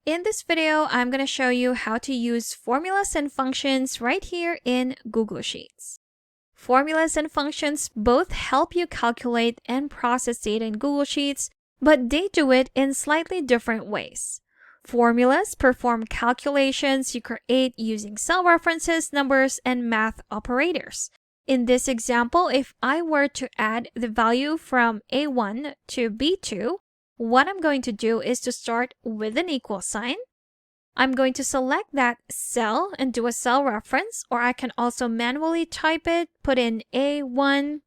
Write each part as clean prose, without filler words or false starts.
In this video, I'm going to show you how to use formulas and functions right here in Google Sheets. Formulas and functions both help you calculate and process data in Google Sheets, but they do it in slightly different ways. Formulas perform calculations you create using cell references, numbers, and math operators. In this example, if I were to add the value from A1 to B2, what I'm going to do is to start with an equal sign. I'm going to select that cell and do a cell reference, or I can also manually type it, put in A1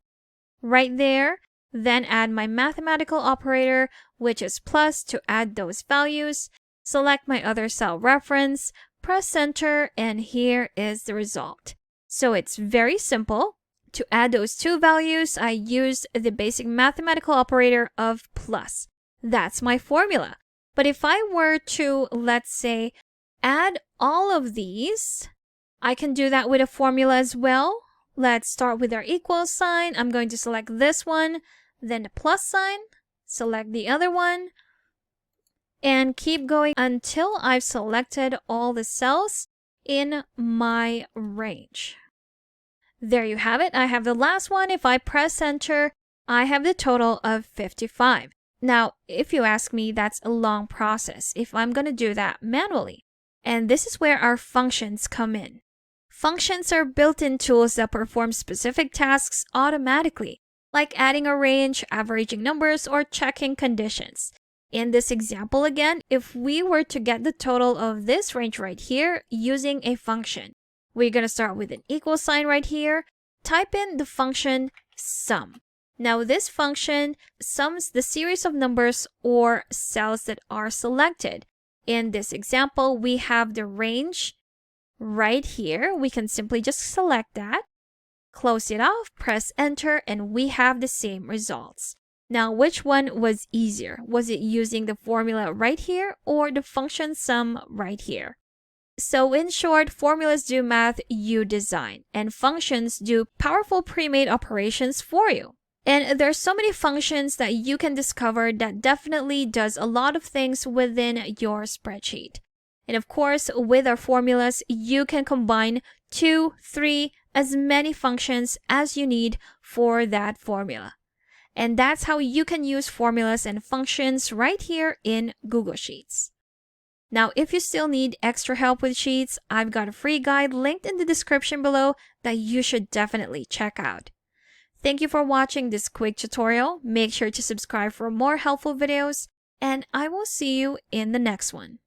right there, then add my mathematical operator, which is plus, to add those values, select my other cell reference, press enter, and here is the result. So it's very simple. To add those two values, I used the basic mathematical operator of plus. That's my formula. But if I were to, let's say, add all of these, I can do that with a formula as well. Let's start with our equal sign. I'm going to select this one, then the plus sign, select the other one, and keep going until I've selected all the cells in my range. There you have it. I have the last one. If I press enter, I have the total of 55. Now, if you ask me, that's a long process if I'm going to do that manually. And this is where our functions come in. Functions are built-in tools that perform specific tasks automatically, like adding a range, averaging numbers, or checking conditions. In this example again, if we were to get the total of this range right here using a function, we're going to start with an equal sign right here, type in the function sum. Now this function sums the series of numbers or cells that are selected. In this example, we have the range right here. We can simply just select that, close it off, press enter, and we have the same results. Now, which one was easier? Was it using the formula right here or the function sum right here? So in short, formulas do math you design, and functions do powerful pre-made operations for you. And there's so many functions that you can discover that definitely does a lot of things within your spreadsheet. And of course, with our formulas, you can combine 2, 3, as many functions as you need for that formula. And that's how you can use formulas and functions right here in Google Sheets. Now, if you still need extra help with Sheets, I've got a free guide linked in the description below that you should definitely check out. Thank you for watching this quick tutorial. Make sure to subscribe for more helpful videos, and I will see you in the next one.